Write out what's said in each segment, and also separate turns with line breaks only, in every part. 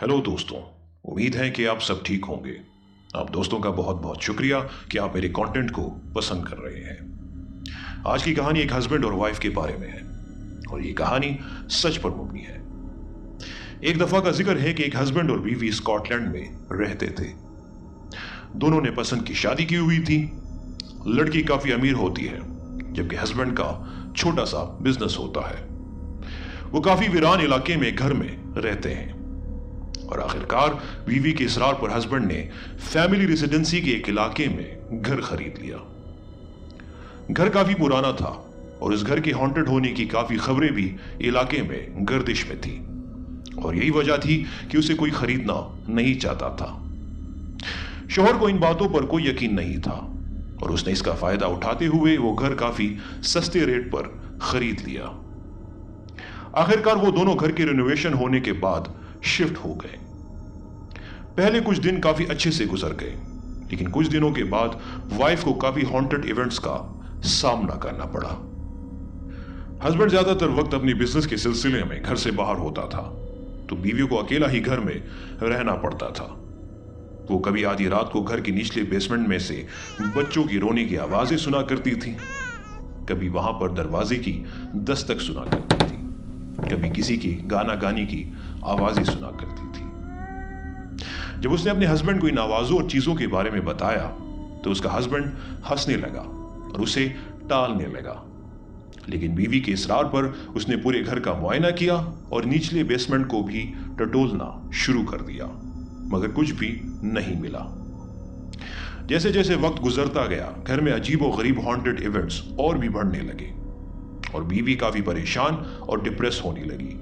Hello दोस्तों, उम्मीद है कि आप सब ठीक होंगे। आप दोस्तों का बहुत बहुत शुक्रिया कि आप मेरे कंटेंट को पसंद कर रहे हैं। आज की कहानी एक हस्बैंड और वाइफ के बारे में है और ये कहानी सच पर मबनी है। एक दफा का जिक्र है कि एक हस्बैंड और बीवी स्कॉटलैंड में रहते थे। दोनों ने पसंद की शादी की हुई थी। लड़की काफी अमीर होती है जबकि हस्बैंड का छोटा सा बिजनेस होता है। वो काफी वीरान इलाके में घर में रहते हैं और आखिरकार बीवी के इसरार पर हस्बैंड ने फैमिली रेजिडेंसी के एक इलाके में घर खरीद लिया। घर काफी पुराना था और इस घर के हॉन्टेड होने की काफी खबरें भी इलाके में गर्दिश में थी और यही वजह थी कि उसे कोई खरीदना नहीं चाहता था। शौहर को इन बातों पर कोई यकीन नहीं था और उसने इसका फायदा उठाते हुए वो घर काफी सस्ते रेट पर खरीद लिया। आखिरकार वो दोनों घर के रिनोवेशन होने के बाद शिफ्ट हो गए। पहले कुछ दिन काफी अच्छे से गुजर गए, लेकिन कुछ दिनों के बाद वाइफ को काफी हॉन्टेड इवेंट्स का सामना करना पड़ा। हस्बैंड ज्यादातर वक्त अपनी बिजनेस के सिलसिले में घर से बाहर होता था, तो बीवी को अकेला ही घर में रहना पड़ता था। वो कभी आधी रात को घर के निचले बेसमेंट में से बच्चों की रोने की आवाजें सुना करती थी, कभी वहां पर दरवाजे की दस्तक सुना करती थी, कभी किसी की गाना गाने की आवाजें सुना करती थी। जब उसने अपने हस्बैंड को इन आवाजों और चीजों के बारे में बताया तो उसका हस्बैंड हंसने लगा और उसे टालने लगा, लेकिन बीवी के इसरार पर उसने पूरे घर का मुआयना किया और निचले बेसमेंट को भी टटोलना शुरू कर दिया, मगर कुछ भी नहीं मिला। जैसे जैसे वक्त गुजरता गया घर में अजीब और गरीब हॉन्टेड इवेंट्स और भी बढ़ने लगे और बीवी काफी परेशान और डिप्रेस होने लगी।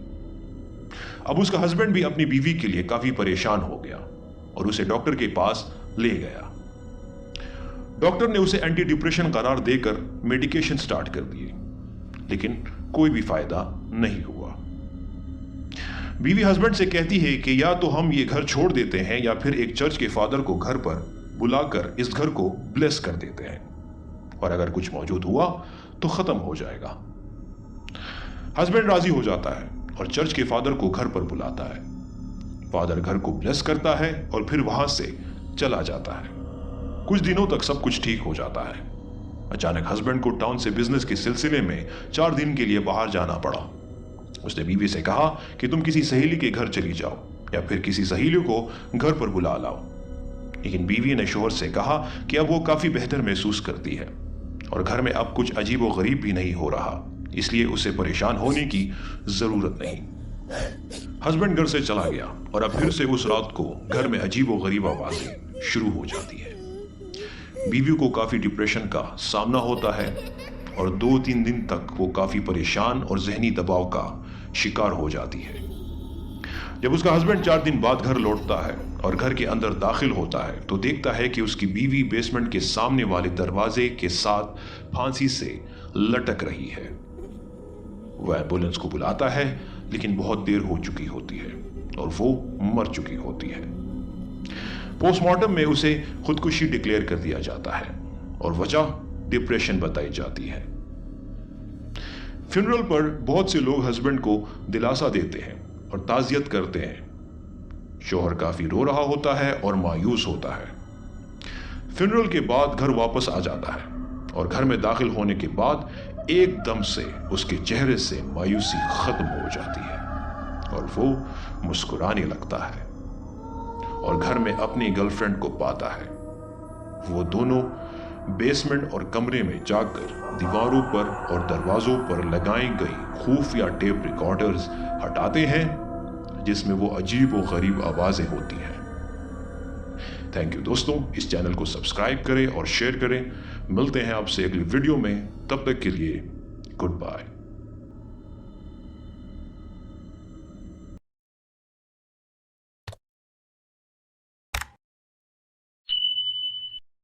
अब उसका हस्बैंड भी अपनी बीवी के लिए काफी परेशान हो गया और उसे डॉक्टर के पास ले गया। डॉक्टर ने उसे एंटी डिप्रेशन करार देकर मेडिकेशन स्टार्ट कर दिए, लेकिन कोई भी फायदा नहीं हुआ। बीवी हस्बैंड से कहती है कि या तो हम ये घर छोड़ देते हैं या फिर एक चर्च के फादर को घर पर बुलाकर इस घर को ब्लेस कर देते हैं और अगर कुछ मौजूद हुआ तो खत्म हो जाएगा। हस्बैंड राजी हो जाता है और चर्च के फादर को घर पर बुलाता है। फादर घर को ब्लेस करता है और फिर वहां से चला जाता है। कुछ दिनों तक सब कुछ ठीक हो जाता है। अचानक हस्बैंड को टाउन से बिजनेस के सिलसिले में 4 दिन के लिए बाहर जाना पड़ा। उसने बीवी से कहा कि तुम किसी सहेली के घर चली जाओ या फिर किसी सहेली को घर पर बुला लाओ, लेकिन बीवी ने शौहर से कहा कि अब वो काफी बेहतर महसूस करती है और घर में अब कुछ अजीब व गरीब भी नहीं हो रहा, इसलिए उसे परेशान होने की जरूरत नहीं। हस्बैंड घर से चला गया और अब फिर से उस रात को घर में अजीब व गरीब आवाजें शुरू हो जाती है। बीवी को काफी डिप्रेशन का सामना होता है और 2-3 दिन तक वो काफी परेशान और जहनी दबाव का शिकार हो जाती है। जब उसका हस्बैंड 4 दिन बाद घर लौटता है और घर के अंदर दाखिल होता है तो देखता है कि उसकी बीवी बेसमेंट के सामने वाले दरवाजे के साथ फांसी से लटक रही है। वह एम्बुलेंस को बुलाता है, लेकिन बहुत देर हो चुकी होती है और वो मर चुकी होती है। पोस्टमार्टम में उसे खुदकुशी डिक्लेयर कर दिया जाता है और वजह डिप्रेशन बताई जाती है। फ्यूनरल पर बहुत से लोग हस्बैंड को दिलासा देते हैं और ताजियत करते हैं। शौहर काफी रो रहा होता है और मायूस होता है। फ्यूनरल के बाद घर वापस आ जाता है और घर में दाखिल होने के बाद एकदम से उसके चेहरे से मायूसी खत्म हो जाती है और वो मुस्कुराने लगता है और घर में अपनी गर्लफ्रेंड को पाता है। वो दोनों बेसमेंट और कमरे में जाकर दीवारों पर और दरवाजों पर लगाई गई खुफिया टेप रिकॉर्डर्स हटाते हैं जिसमें वो अजीब और गरीब आवाजें होती हैं। थैंक यू दोस्तों, इस चैनल को सब्सक्राइब करें और शेयर करें। मिलते हैं आपसे अगली वीडियो में, तब तक के लिए गुड बाय।